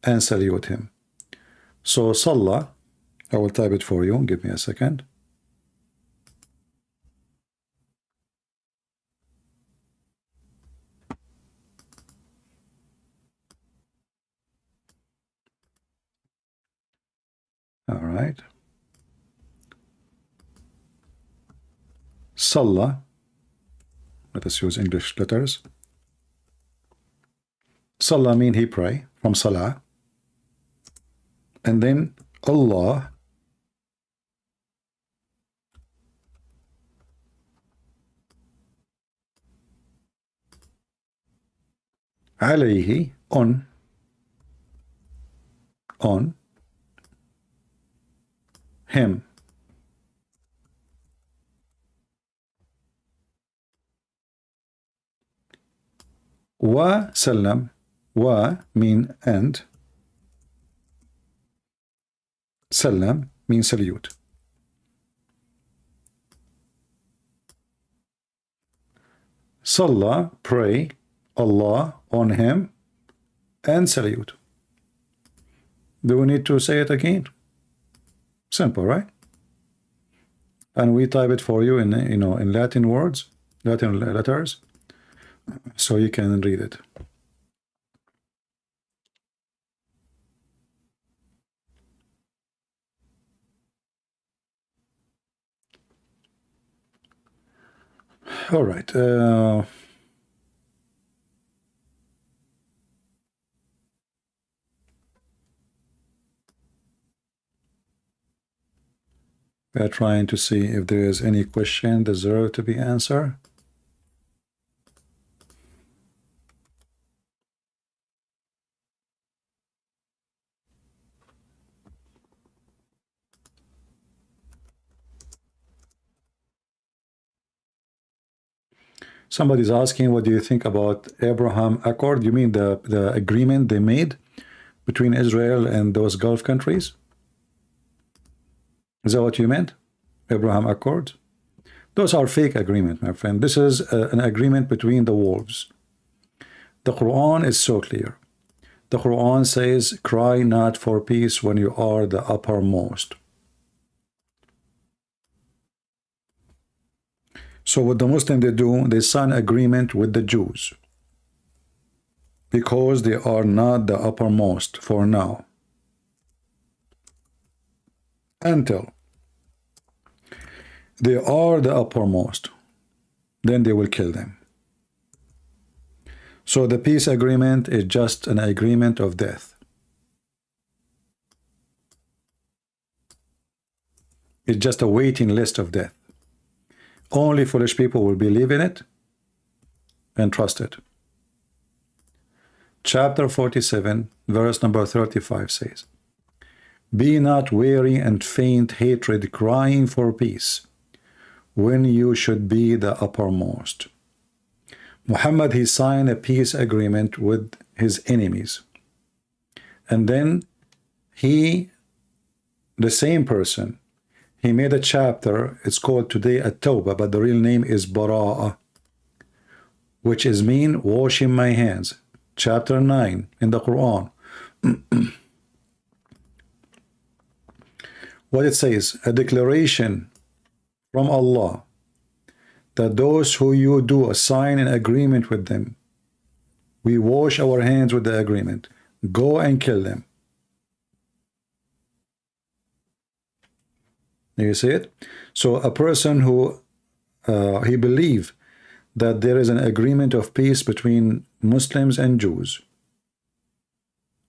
and salute him. So Salah, I will type it for you. Give me a second. All right. Salah. Let us use English letters. Salah mean he pray, from Salah. And then Allah alayhi, on him. Wa sallam. Wa mean and. Salam means salute. Salah, pray, Allah on him, and salute. Do we need to say it again? Simple, right? And we type it for you in, in Latin words, Latin letters, so you can read it. All right. We are trying to see if there is any question deserve to be answered. Somebody's asking, what do you think about Abraham Accord? You mean the agreement they made between Israel and those Gulf countries? Is that what you meant? Abraham Accord? Those are fake agreements, my friend. This is an agreement between the wolves. The Quran is so clear. The Quran says, cry not for peace when you are the uppermost. So what the Muslims they do, they sign agreement with the Jews because they are not the uppermost for now. Until they are the uppermost, then they will kill them. So the peace agreement is just an agreement of death. It's just a waiting list of death. Only foolish people will believe in it and trust it. Chapter 47, verse number 35 says, be not weary and faint hatred, crying for peace, when you should be the uppermost. Muhammad, he signed a peace agreement with his enemies. And then the same person, he made a chapter, it's called today At-Tawbah, but the real name is Bara'ah, which is mean washing my hands. Chapter 9 in the Quran. What it says, a declaration from Allah that those who you do sign an agreement with them, we wash our hands with the agreement. Go and kill them. You see it? So a person who he believes that there is an agreement of peace between Muslims and Jews,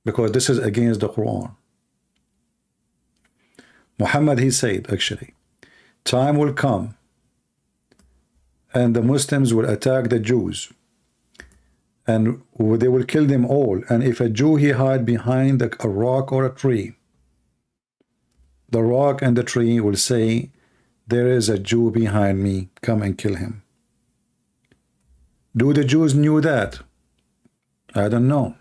because this is against the Quran. Muhammad, he said, actually, time will come and the Muslims will attack the Jews and they will kill them all. And if a Jew he hide behind a rock or a tree, the rock and the tree will say, there is a Jew behind me, come and kill him. Do the Jews knew that? I don't know.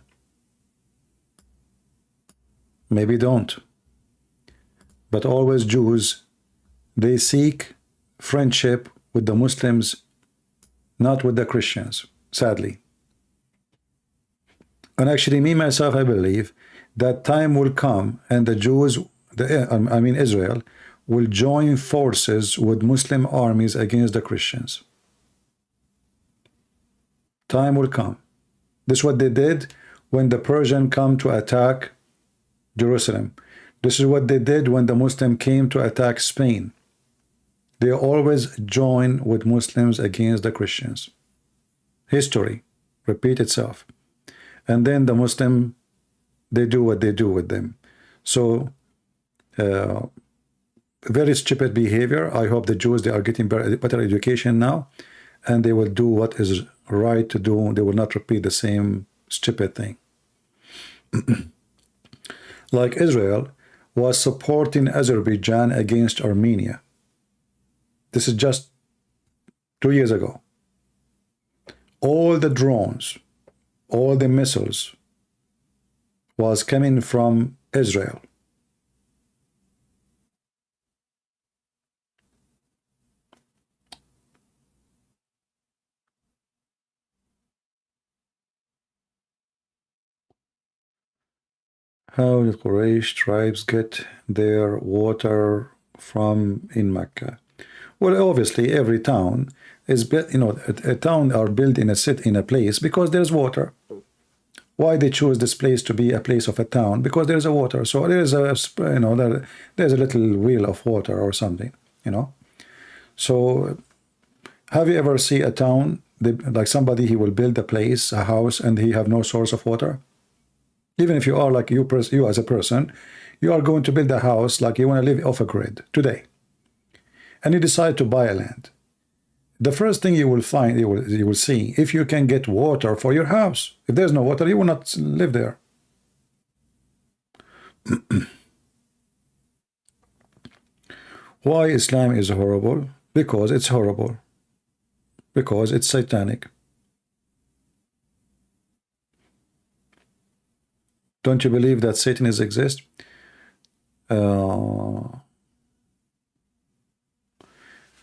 Maybe don't. But always Jews, they seek friendship with the Muslims, not with the Christians, sadly. And actually, me, myself, I believe that time will come and the Jews, I mean Israel, will join forces with Muslim armies against the Christians. Time will come. This is what they did when the Persian come to attack Jerusalem. This is what they did when the Muslim came to attack Spain. They always join with Muslims against the Christians. History repeat itself. And then the Muslim, they do what they do with them. So very stupid behavior. I hope the Jews, they are getting better education now, and they will do what is right to do. They will not repeat the same stupid thing. Like Israel was supporting Azerbaijan against Armenia. This is just 2 years ago. All the drones, all the missiles was coming from Israel. How did Quraysh tribes get their water from in Mecca? Well, obviously, every town is built, a town are built in a place because there's water. Why they choose this place to be a place of a town? Because there's a water. So there's a, there's a little wheel of water or something, So have you ever seen a town, like somebody, he will build a place, a house, and he have no source of water? Even if you are like you as a person, you are going to build a house like you want to live off a grid today, and you decide to buy a land. The first thing you will find, you will see if you can get water for your house. If there's no water, you will not live there. Why Islam is horrible? Because it's horrible. Because it's satanic. Don't you believe that Satan exists?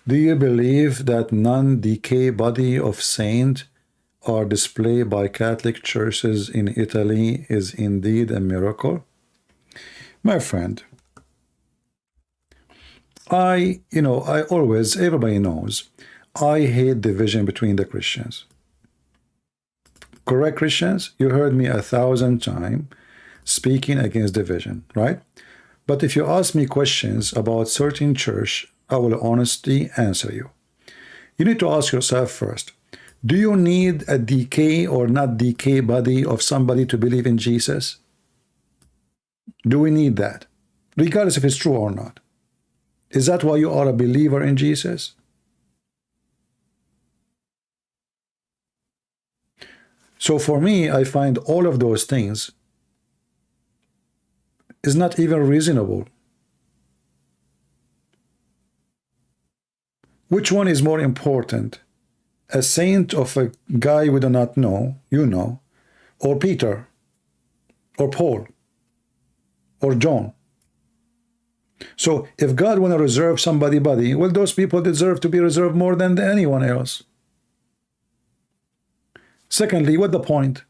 Do you believe that non-decay body of saint are displayed by Catholic churches in Italy is indeed a miracle? My friend, I always, everybody knows, I hate division between the Christians. Correct Christians? You heard me 1,000 times speaking against division, right? But if you ask me questions about certain church, I will honestly answer you. You need to ask yourself first, do you need a decay or not decay body of somebody to believe in Jesus? Do we need that? Regardless if it's true or not. Is that why you are a believer in Jesus? So for me, I find all of those things is not even reasonable. Which one is more important? A saint of a guy we do not know, or Peter, or Paul, or John? So if God want to reserve somebody body, well, those people deserve to be reserved more than anyone else. Secondly, what the point?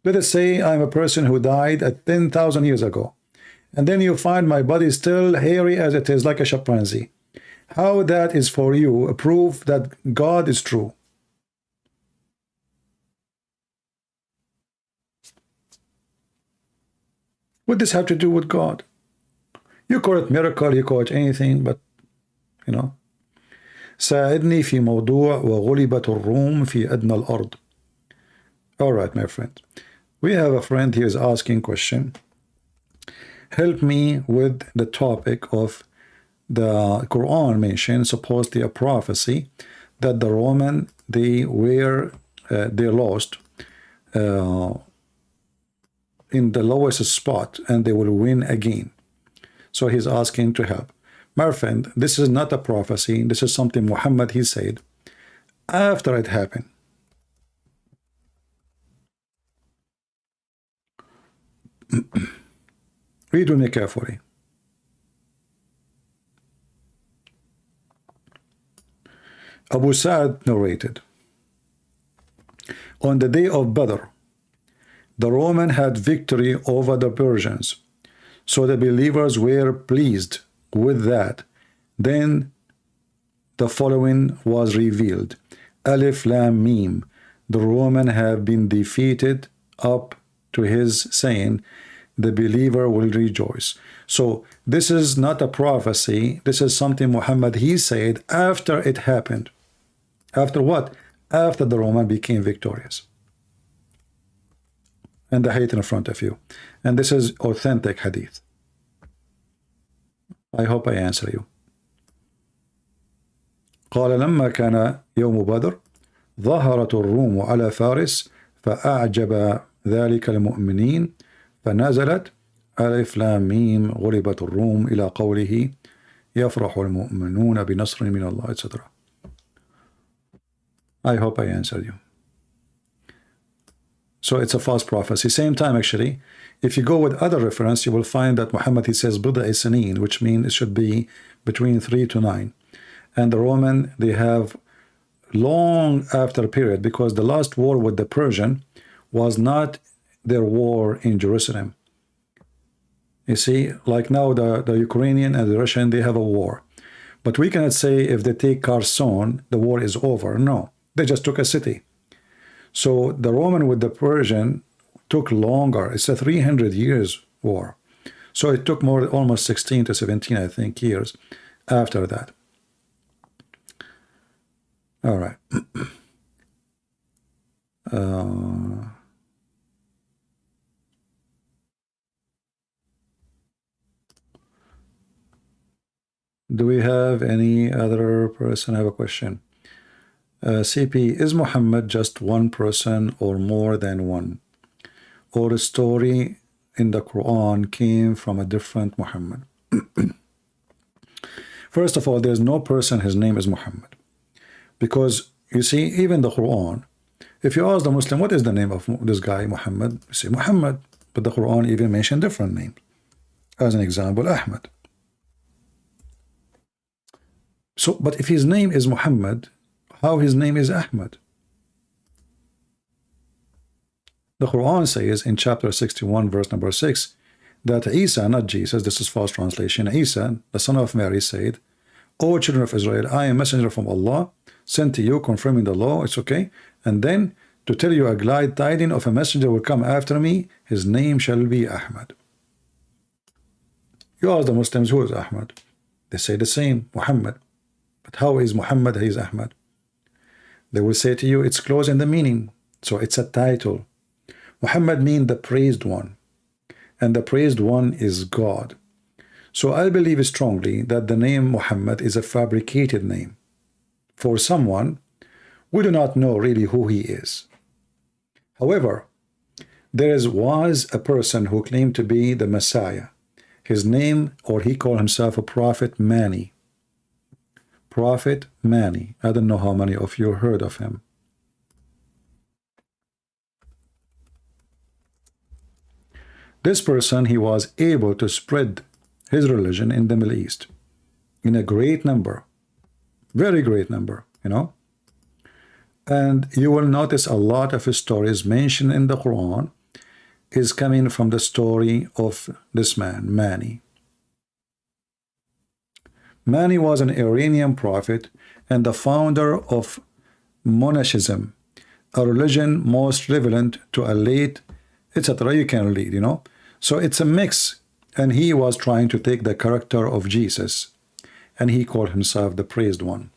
Let us say I'm a person who died at 10,000 years ago, and then you find my body still hairy as it is, like a chimpanzee. How that is for you a proof that God is true? What does this have to do with God? You call it miracle, you call it anything, but ساعدني في موضوع وغلبت الروم في أدنى الأرض. All right, my friend. We have a friend here is asking question. Help me with the topic of the Quran mentioned supposedly a prophecy that the Roman they lost in the lowest spot and they will win again. So he's asking to help. My friend, this is not a prophecy. This is something Muhammad he said after it happened. Read with me carefully. Abu Sa'd narrated, on the day of Badr, The Roman had victory over the Persians, so the believers were pleased with that. Then the following was revealed: Alif Lam Mim. The Roman have been defeated up to his saying, the believer will rejoice. So this is not a prophecy. This is something Muhammad, he said after it happened. After what? After the Roman became victorious. And the hadith in front of you. And this is authentic hadith. I hope I answer you. قال لما كان يوم بدر ظهرت الروم على فارس فأعجب ذلك المؤمنين فنزلت ألف لام ميم غلبت الروم إلى قوله يفرح المؤمنون بنصر من الله, etc. I hope I answered you. So it's a false prophecy. Same time, actually, if you go with other reference, you will find that Muhammad, he says Bida Isanin, which means it should be between 3 to 9. And the Roman, they have long after period, because the last war with the Persian was not their war in Jerusalem. You see, like now the Ukrainian and the Russian, they have a war. But we cannot say if they take Kherson, the war is over. No, they just took a city. So the Roman with the Persian took longer. It's a 300 years war. So it took more, almost 16 to 17, I think, years after that. All right. Do we have any other person have a question? CP, is Muhammad just one person or more than one? Or a story in the Quran came from a different Muhammad? First of all, there's no person, his name is Muhammad. Because, you see, even the Quran, if you ask the Muslim, what is the name of this guy, Muhammad? You say Muhammad, but the Quran even mentioned different names. As an example, Ahmad. So, but if his name is Muhammad, how his name is Ahmad? The Quran says in chapter 61, verse number 6, that Isa, not Jesus, this is false translation, Isa, the son of Mary, said, O children of Israel, I am a messenger from Allah, sent to you, confirming the law, it's okay. And then to tell you a glad tidings of a messenger will come after me, his name shall be Ahmad. You ask the Muslims, who is Ahmad? They say the same, Muhammad. But how is Muhammad, he is Ahmad? They will say to you, it's close in the meaning. So it's a title. Muhammad means the praised one. And the praised one is God. So I believe strongly that the name Muhammad is a fabricated name. For someone, we do not know really who he is. However, there was a person who claimed to be the Messiah. His name, or he called himself a Prophet Mani. Prophet Mani. I don't know how many of you heard of him. This person, he was able to spread his religion in the Middle East in a great number. Very great number, you know. And you will notice a lot of his stories mentioned in the Quran is coming from the story of this man, Mani. Mani was an Iranian prophet and the founder of monasticism, a religion most relevant to a late, etc. You can read, you know. So it's a mix, and he was trying to take the character of Jesus, and he called himself the praised one.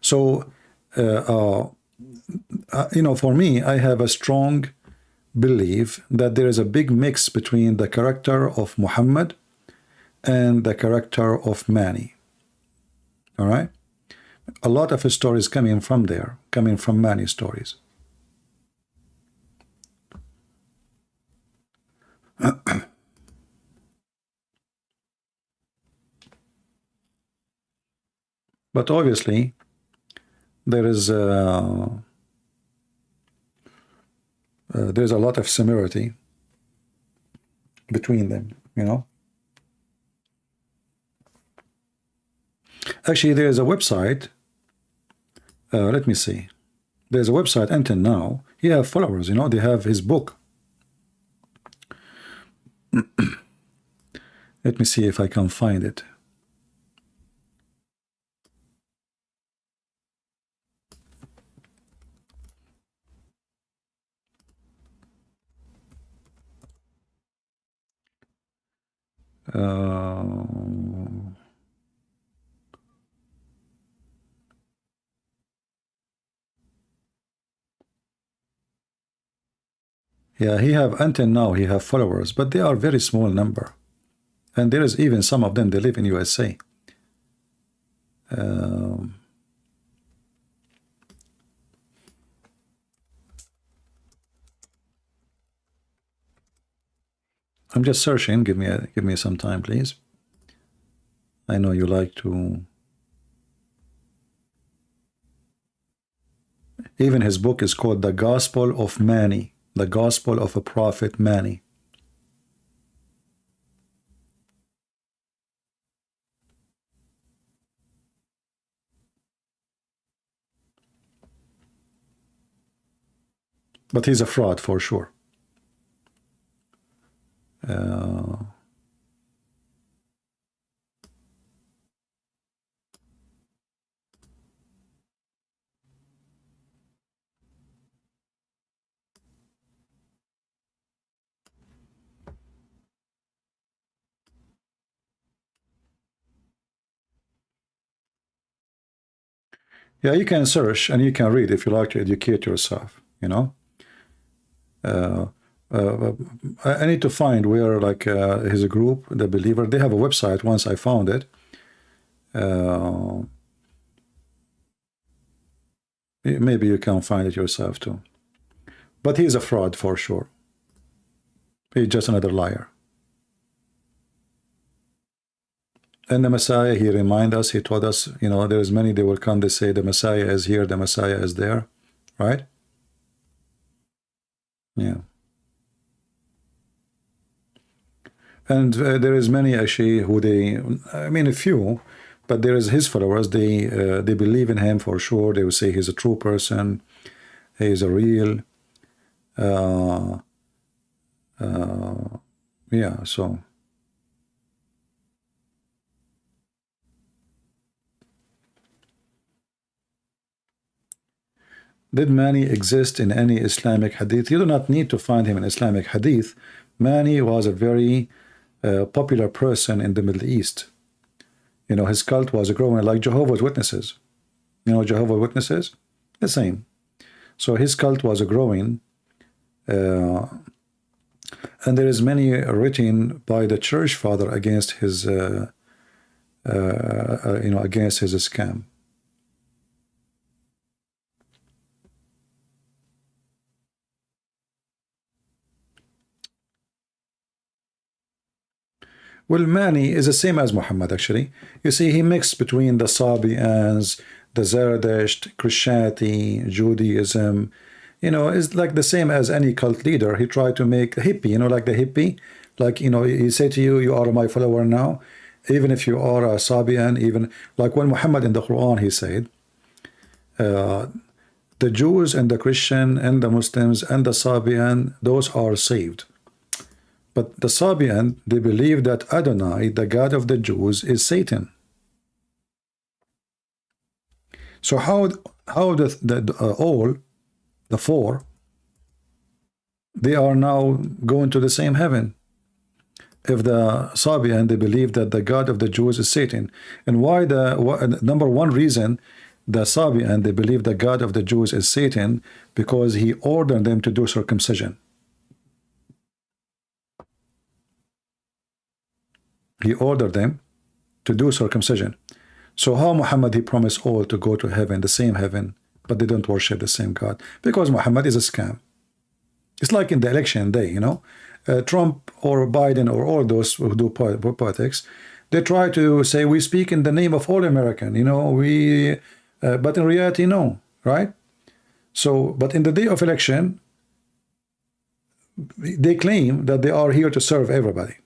So, you know, for me, I have a strong belief that there is a big mix between the character of Muhammad and the character of Mani. All right? A lot of his stories coming from there, coming from Mani's stories. But obviously, there's a lot of similarity between them, you know. Actually, there's a website. Let me see. There's a website until now. He have followers, you know, they have his book. Let me see if I can find it. Yeah, he have, until now he have followers, but they are very small number, and there is even some of them they live in USA. I'm just searching. Give me some time, please. I know you like to. Even his book is called The Gospel of Mani, the Gospel of a Prophet Mani. But he's a fraud for sure. Yeah, you can search and you can read if you like to educate yourself, you know. I need to find where, like, his group, the believer, they have a website. Once I found it, maybe you can find it yourself too. But he's a fraud for sure. He's just another liar. And the Messiah, he remind us, he told us, you know, there's many, they will come, they say the Messiah is here, the Messiah is there, right? Yeah. And there is many actually who they, I mean a few, but there is his followers, they believe in him for sure. They will say he's a true person, he is a real, yeah, so. Did Mani exist in any Islamic hadith? You do not need to find him in Islamic hadith. Mani was a very popular person in the Middle East. You know, his cult was growing like Jehovah's Witnesses. You know, Jehovah's Witnesses? The same. So his cult was growing, and there is many written by the church father against his, you know, against his scam. Well, Mani is the same as Muhammad, actually. You see, he mixed between the Sabians, the Zerdusht, Christianity, Judaism. You know, it's like the same as any cult leader. He tried to make a hippie, you know, like the hippie. Like, you know, he say to you, you are my follower now. Even if you are a Sabian, even like when Muhammad in the Quran, he said, the Jews and the Christian and the Muslims and the Sabian, those are saved. But the Sabian, they believe that Adonai, the God of the Jews, is Satan. So how all the four, they are now going to the same heaven? If the Sabian, they believe that the God of the Jews is Satan, and why the number one reason the Sabian, they believe the God of the Jews is Satan, because he ordered them to do circumcision. He ordered them to do circumcision. So how Muhammad, he promised all to go to heaven, the same heaven, but they don't worship the same God? Because Muhammad is a scam. It's like in the election day, you know, Trump or Biden or all those who do politics, they try to say we speak in the name of all American, you know, but in reality, no, right? So, but in the day of election, they claim that they are here to serve everybody.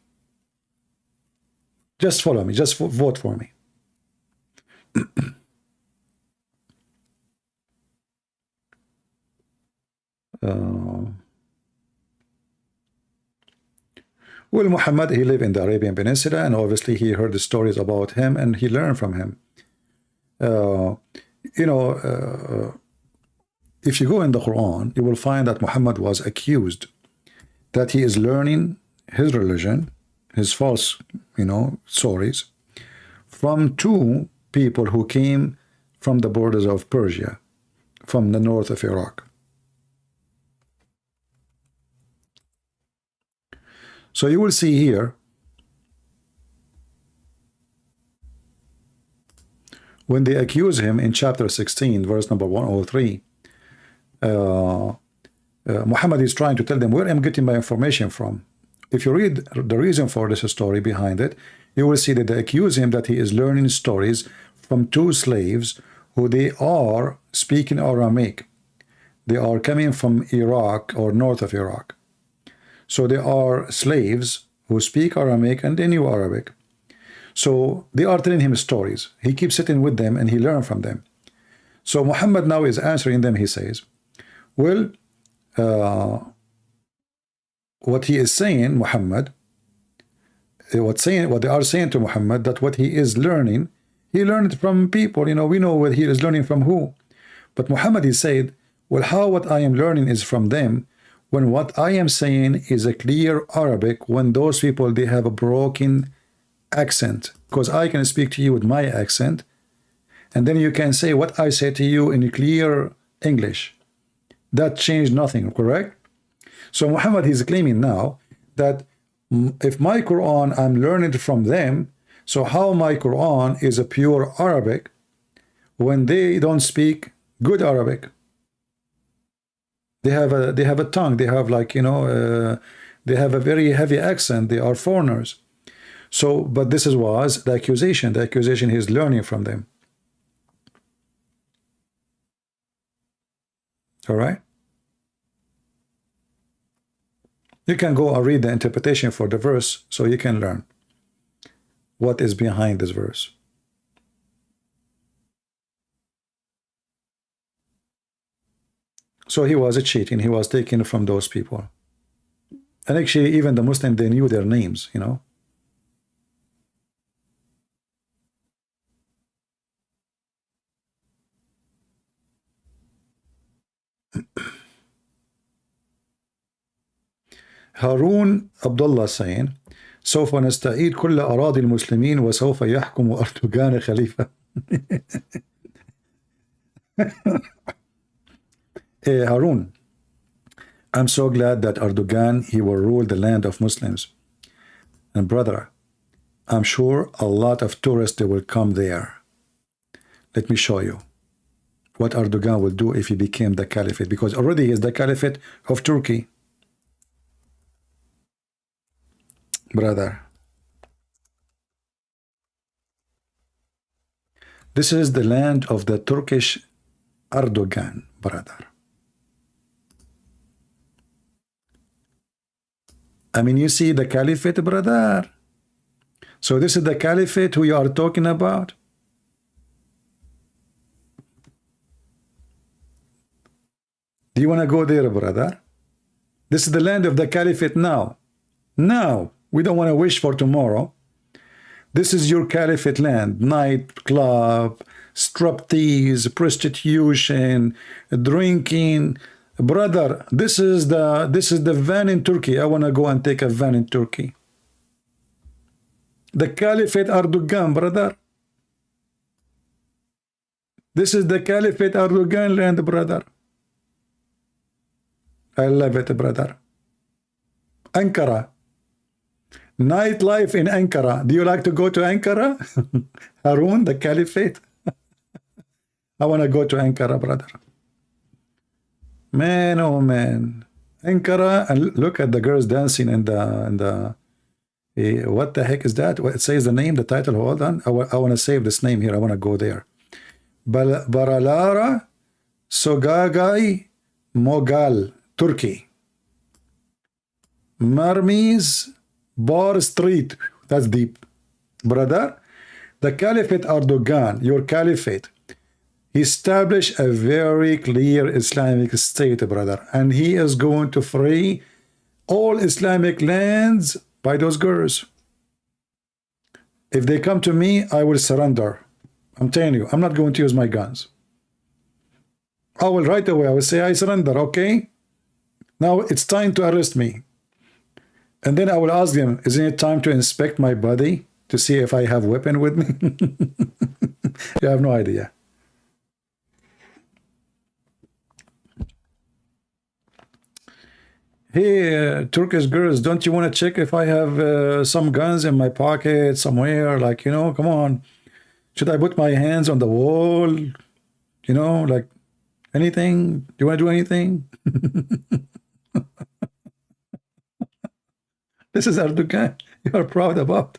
Just follow me, just vote for me. Well, Muhammad, he lived in the Arabian Peninsula, and obviously he heard the stories about him, and he learned from him. You know, if you go in the Quran, you will find that Muhammad was accused that he is learning his religion, his false, you know, stories, from two people who came from the borders of Persia, from the north of Iraq. So you will see here, when they accuse him in chapter 16, verse number 103, Muhammad is trying to tell them where I'm getting my information from. If you read the reason for this story behind it, you will see that they accuse him that he is learning stories from two slaves who they are speaking Aramaic. They are coming from Iraq or north of Iraq. So they are slaves who speak Aramaic and they knew Arabic. So they are telling him stories. He keeps sitting with them and he learned from them. So Muhammad now is answering them. He says, well, what he is saying, Muhammad, what they are saying to Muhammad, that what he is learning, he learned from people. You know, we know what he is learning from who. But Muhammad, he said, well, how what I am learning is from them, when what I am saying is a clear Arabic, when those people, they have a broken accent, because I can speak to you with my accent, and then you can say what I say to you in clear English. That changed nothing, correct? So Muhammad is claiming now that if my Quran, I'm learning from them, so how my Quran is a pure Arabic when they don't speak good Arabic? They have a tongue. They have, like, you know, they have a very heavy accent. They are foreigners. So, but this was the accusation. The accusation is learning from them. All right. You can go and read the interpretation for the verse so you can learn what is behind this verse. So he was cheating. He was taking from those people. And actually, even the Muslims, they knew their names, you know. هارون عبد الله saying, سوف نستعيد كل أراضي المسلمين وسوف يحكم أردوغان خليفة. Hey, Harun, I'm so glad that Erdogan, he will rule the land of Muslims. And brother, I'm sure a lot of tourists, they will come there. Let me show you what Erdogan will do if he became the caliphate, because already he is the caliphate of Turkey. Brother, this is the land of the Turkish Erdogan, brother. I mean, you see the caliphate, brother. So this is the caliphate who you are talking about. Do you want to go there, brother? This is the land of the caliphate now. Now, we don't want to wish for tomorrow. This is your caliphate land. Nightclub, striptease, prostitution, drinking. Brother, this is the van in Turkey. I want to go and take a van in Turkey. The caliphate Erdogan, brother. This is the caliphate Erdogan land, brother. I love it, brother. Ankara. Nightlife in Ankara. Do you like to go to Ankara? Harun, the caliphate. I want to go to Ankara, brother. Man, oh man. Ankara, and look at the girls dancing in the what the heck is that? It says the name, the title. Hold on. I want to save this name here. I want to go there. Baralara Sogagai Mogal, Turkey. Marmiz Bar Street. That's deep. Brother, the caliphate Erdogan, your caliphate, He established a very clear Islamic state, brother, and he is going to free all Islamic lands by those girls. If they come to me, I will surrender. I'm telling you, I'm not going to use my guns. I will right away, I will say, I surrender, okay? Now it's time to arrest me. And then I will ask them, isn't it time to inspect my body to see if I have weapon with me? You have no idea. Hey, Turkish girls, don't you want to check if I have some guns in my pocket somewhere? Like, you know, come on. Should I put my hands on the wall? You know, like anything? Do you want to do anything? This is Erdogan you are proud about.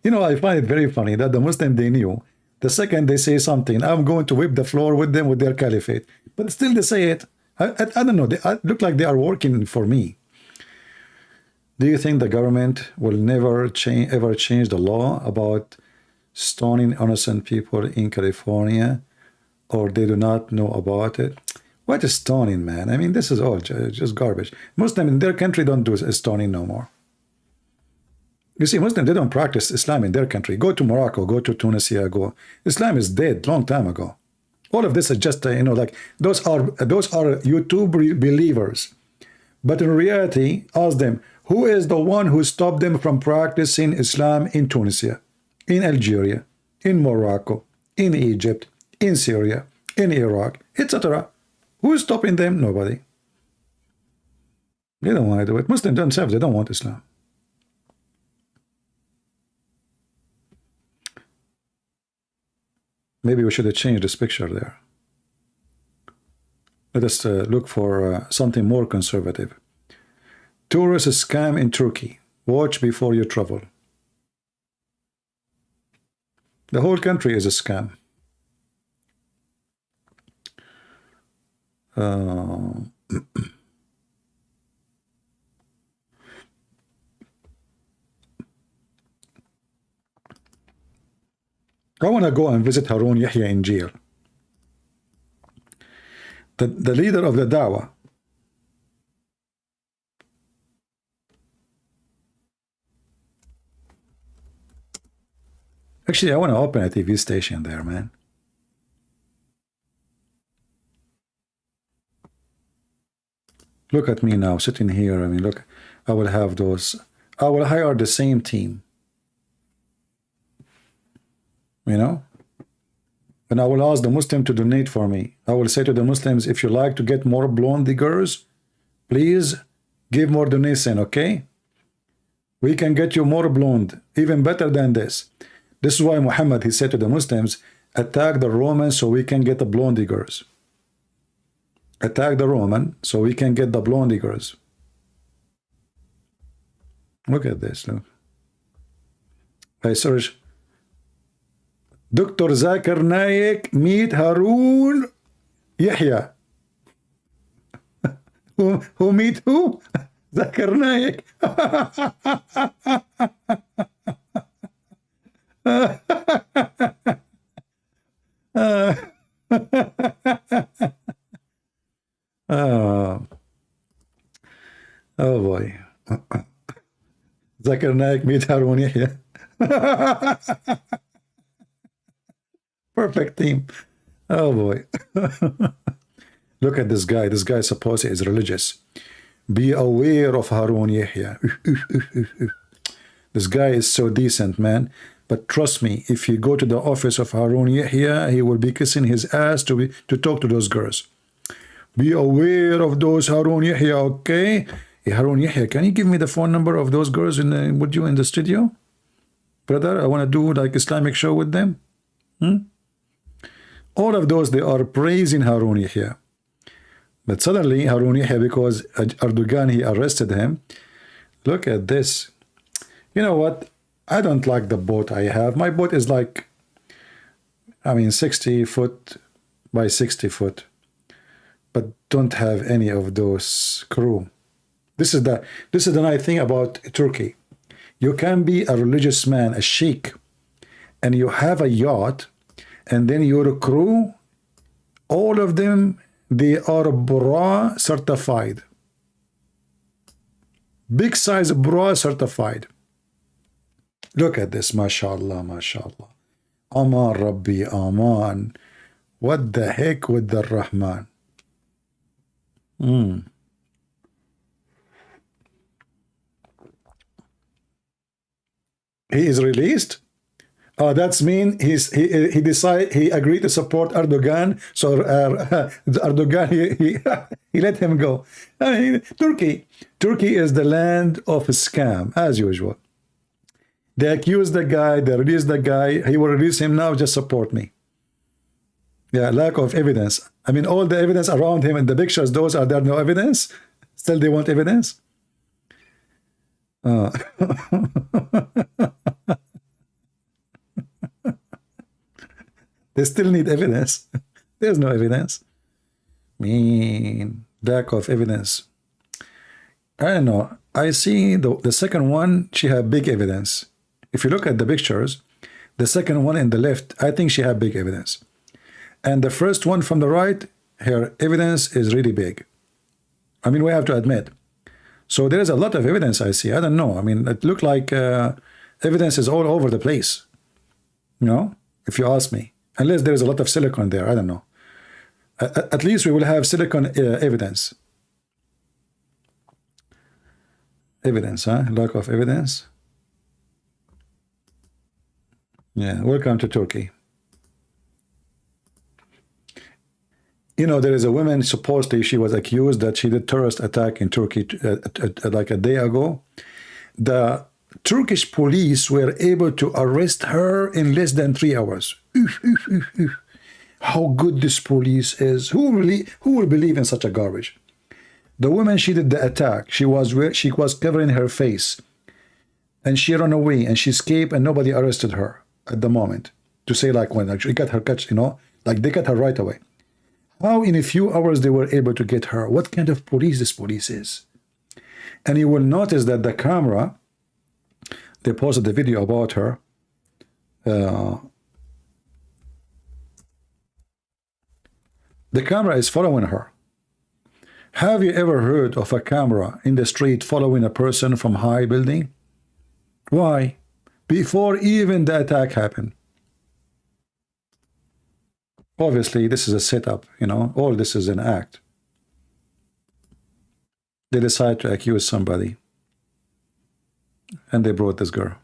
You know, I find it very funny that the Muslim, they knew the second they say something, I'm going to whip the floor with them with their caliphate. But still they say it. I don't know. They look like they are working for me. Do you think the government will never ever change the law about stoning innocent people in California, or they do not know about it? What is stoning, man? I mean, this is all just garbage. Muslims in their country don't do stoning no more. You see, Muslims, they don't practice Islam in their country. Go to Morocco, go to Tunisia, go. Islam is dead long time ago. All of this is just, you know, like those are YouTube believers. But in reality, ask them, who is the one who stopped them from practicing Islam in Tunisia, in Algeria, in Morocco, in Egypt, in Syria, in Iraq, etc.? Who is stopping them? Nobody. They don't want to do it. Muslims themselves, they don't want Islam. Maybe we should have changed this picture there. Let us look for something more conservative. Tourist scam in Turkey. Watch before you travel. The whole country is a scam. I want to go and visit Harun Yahya in jail. The leader of the Dawah. Actually, I want to open a TV station there, man. Look at me now, sitting here. I mean, look, I will have those. I will hire the same team. You know? And I will ask the Muslim to donate for me. I will say to the Muslims, if you like to get more blonde girls, please give more donation, okay? We can get you more blonde, even better than this. This is why Muhammad, he said to the Muslims, attack the Romans so we can get the blonde girls. Attack the Roman so we can get the blonde girls. Look at this, look. I search Dr. Zakir Naik meet Harun Yahya. Who meet who? Zakir Naik. Oh boy. Zakir Naik meet Harun Yahya. Perfect team. Oh boy. Look at this guy. This guy supposedly is religious. Be aware of Harun Yahya. This guy is so decent, man. But trust me, if you go to the office of Harun Yahya, he will be kissing his ass to talk to those girls. Be aware of those Harun Yahya, okay? Hey, Harun Yahya, can you give me the phone number of those girls with you in the studio? Brother, I want to do like Islamic show with them. All of those, they are praising Harun Yahya. But suddenly, Harun Yahya, because Erdogan, he arrested him. Look at this. You know what? I don't like the boat I have. My boat is like, I mean, 60 foot by 60 foot. But don't have any of those crew. This is the nice thing about Turkey. You can be a religious man, a sheikh, and you have a yacht, and then your crew, all of them, they are bra certified. Big size bra certified. Look at this, mashallah, mashallah. Aman Rabbi, Aman. What the heck with the Rahman? He is released? Oh, that's mean he agreed to support Erdogan. So Erdogan he let him go. Turkey is the land of scam as usual. They accuse the guy, they release the guy. He will release him now. Just support me. Yeah, lack of evidence. I mean, all the evidence around him and the pictures. Those are there no evidence? Still, they want evidence. They still need evidence. There's no evidence. Mean lack of evidence. I don't know. I see the second one, she had big evidence. If you look at the pictures, the second one in the left, I think she had big evidence. And the first one from the right, her evidence is really big. I mean, we have to admit. So there is a lot of evidence I see. I don't know. I mean, it looked like evidence is all over the place. You know, if you ask me. Unless there is a lot of silicon there, I don't know. At least we will have silicon evidence. Evidence, huh? Lack of evidence. Yeah, welcome to Turkey. You know, there is a woman, supposedly she was accused that she did terrorist attack in Turkey like a day ago. The Turkish police were able to arrest her in less than 3 hours. How good this police is. Who will believe in such a garbage? The woman, she did the attack. She was covering her face. And she ran away and she escaped and nobody arrested her at the moment. To say like when she got her catch, you know, like they got her right away. How in a few hours they were able to get her? What kind of police this police is? And you will notice that the camera, they posted the video about her. The camera is following her. Have you ever heard of a camera in the street following a person from high building? Why? Before even the attack happened. Obviously, this is a setup, you know. All this is an act. They decide to accuse somebody. And they brought this girl.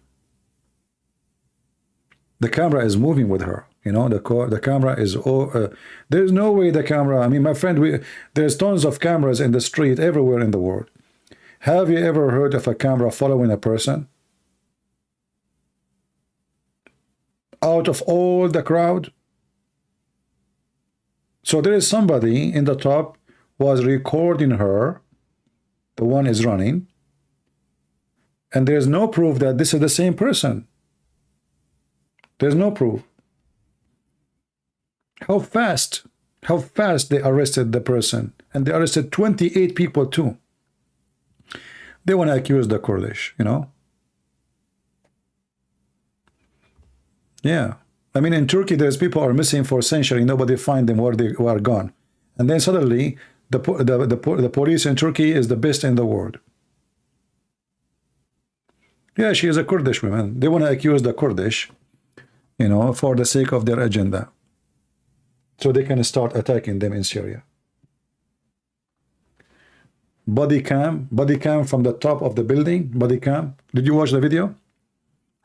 The camera is moving with her. You know, the camera is... there's no way the camera... I mean, my friend, there's tons of cameras in the street everywhere in the world. Have you ever heard of a camera following a person? Out of all the crowd? So there is somebody in the top was recording her. The one is running. And there's no proof that this is the same person. There's no proof. How fast they arrested the person. And they arrested 28 people too. They want to accuse the Kurdish, you know. Yeah. I mean, in Turkey, there's people are missing for a century. Nobody find them where they are gone. And then suddenly, the police in Turkey is the best in the world. Yeah, she is a Kurdish woman. They want to accuse the Kurdish, you know, for the sake of their agenda. So they can start attacking them in Syria. Body cam from the top of the building, body cam. Did you watch the video?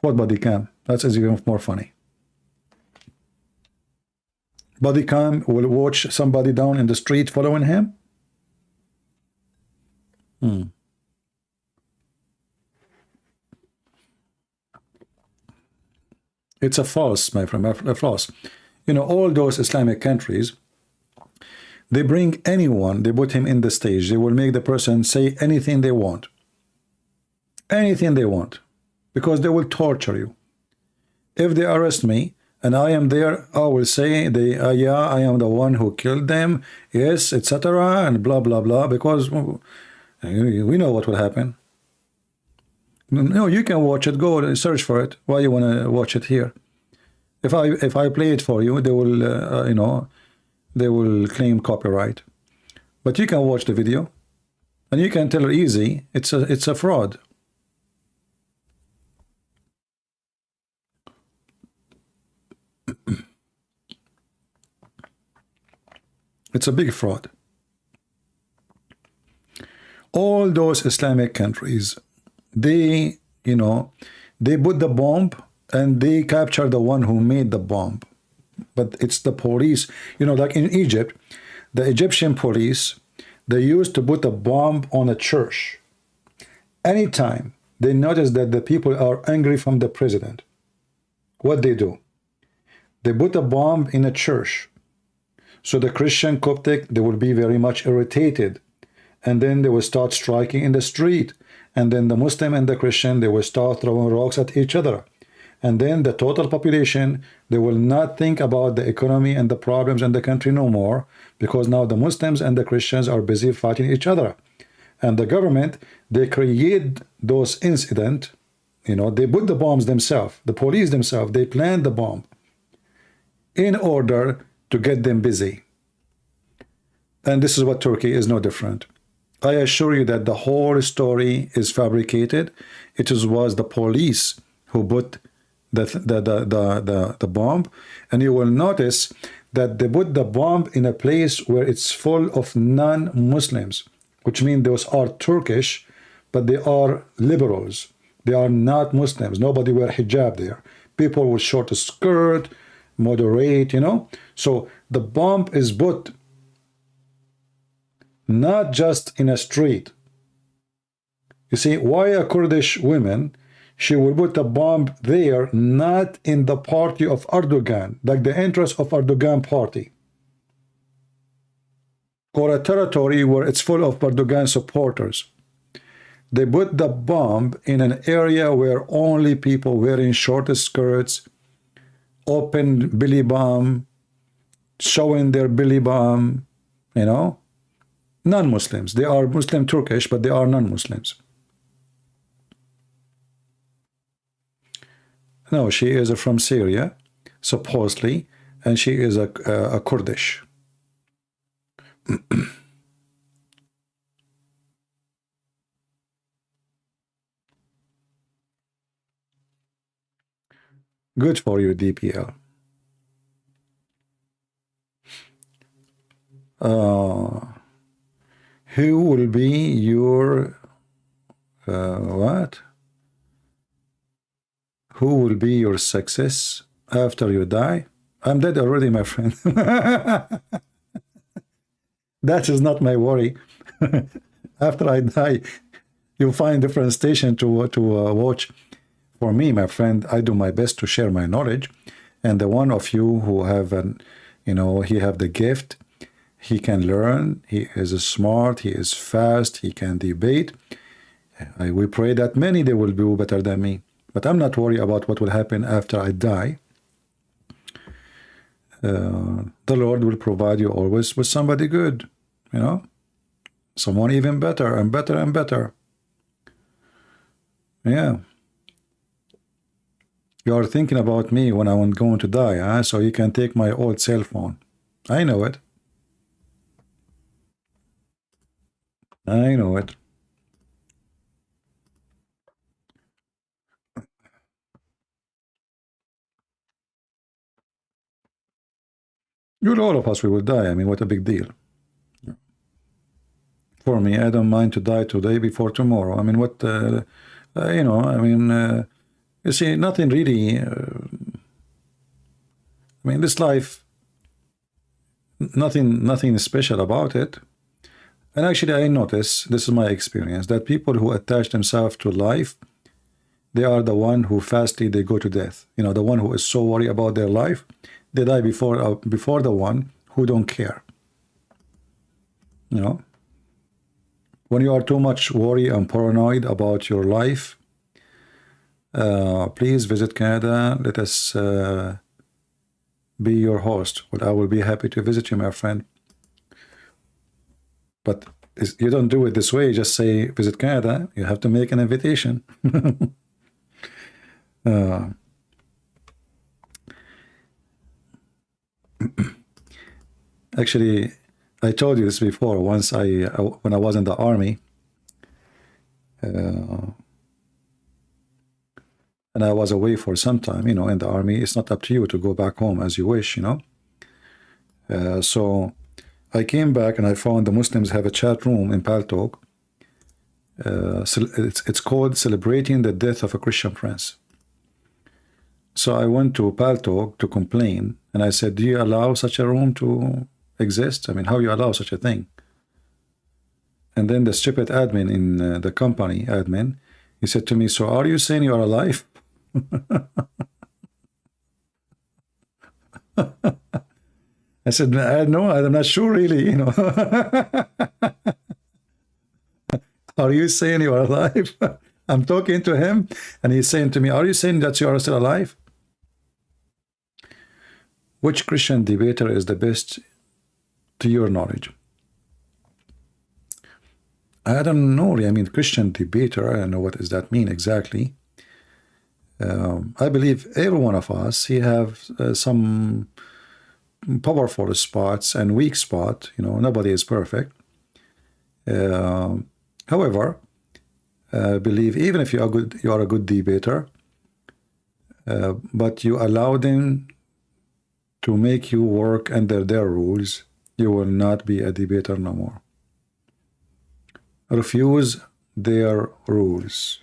What body cam? That's even more funny. Body cam will watch somebody down in the street following him. It's a false, my friend, a false. You know, all those Islamic countries, they bring anyone, they put him in the stage. They will make the person say anything they want. Anything they want. Because they will torture you. If they arrest me, and I am there, I will say, yeah, I am the one who killed them, yes, etc., and blah, blah, blah, because we know what will happen. No, you can watch it. Go and search for it. Why you want to watch it here? If I play it for you, they will they will claim copyright. But you can watch the video, and you can tell her easy. It's a fraud. It's a big fraud. All those Islamic countries, they they put the bomb and they capture the one who made the bomb. But it's the police, like in Egypt, the Egyptian police, they used to put a bomb on a church. Anytime they notice that the people are angry from the president, what they do? They put a bomb in a church. So the Christian Coptic, they will be very much irritated. And then they will start striking in the street. And then the Muslim and the Christian, they will start throwing rocks at each other. And then the total population, they will not think about the economy and the problems in the country no more, because now the Muslims and the Christians are busy fighting each other. And the government, they create those incidents, they put the bombs themselves, the police themselves, they plan the bomb in order to get them busy. And this is what Turkey is no different. I assure you that the whole story is fabricated. It was the police who put the bomb, and you will notice that they put the bomb in a place where it's full of non-Muslims, which means those are Turkish, but they are liberals. They are not Muslims. Nobody wear hijab there. People with short skirt, moderate, So the bomb is put not just in a street. You see, why a Kurdish woman, she will put a bomb there, not in the party of Erdogan, like the entrance of Erdogan party, or a territory where it's full of Erdogan supporters. They put the bomb in an area where only people wearing short skirts, open belly bum, showing their belly bum, non-Muslims. They are Muslim Turkish, but they are non-Muslims. No, she is from Syria, supposedly, and she is a Kurdish. Good for you, DPL. Who will be your what? Who will be your success after you die? I'm dead already, my friend. That is not my worry. After I die, you'll find different station to watch. For me, my friend, I do my best to share my knowledge, and the one of you who have he have the gift, he can learn, he is smart, he is fast, he can debate. We pray that many they will do better than me, but I'm not worried about what will happen after I die. The Lord will provide you always with somebody good, someone even better and better and better. Yeah. You are thinking about me when I'm going to die, huh? So you can take my old cell phone. I know it. I know it. All of us, we will die. I mean, what a big deal. For me, I don't mind to die today before tomorrow. I mean, what, you see, nothing really, this life, nothing special about it. And actually, I notice, this is my experience, that people who attach themselves to life, they are the one who fastly, they go to death. The one who is so worried about their life, they die before the one who don't care. When you are too much worried and paranoid about your life, please visit Canada. Let us be your host. Well, I will be happy to visit you, my friend. But you don't do it this way. Just say, visit Canada. You have to make an invitation. Actually, I told you this before. Once when I was in the army, and I was away for some time, in the army, it's not up to you to go back home as you wish, So I came back and I found the Muslims have a chat room in Paltalk. It's called Celebrating the Death of a Christian Prince. So I went to Paltalk to complain, and I said, do you allow such a room to exist? I mean, how you allow such a thing? And then the stupid admin in the company, he said to me, so are you saying you are alive? I said, no, I'm not sure really, Are you saying you are alive? I'm talking to him, and he's saying to me, are you saying that you are still alive? Which Christian debater is the best to your knowledge? I don't know. I mean, Christian debater, I don't know what does that mean exactly. I believe every one of us, he have some powerful spots and weak spot. Nobody is perfect. However, I believe even if you are a good debater, but you allow them to make you work under their rules, you will not be a debater no more. Refuse their rules.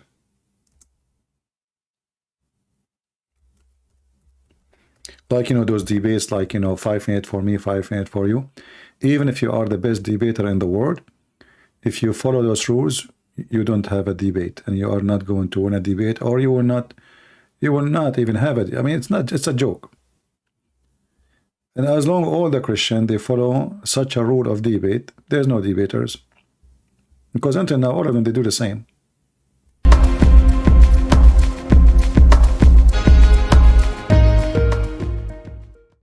Like, those debates, like, 5 minutes for me, 5 minutes for you. Even if you are the best debater in the world, if you follow those rules, you don't have a debate, and you are not going to win a debate, or you will not even have it. I mean, it's a joke. And as long as all the Christians, they follow such a rule of debate, there's no debaters. Because until now, all of them, they do the same.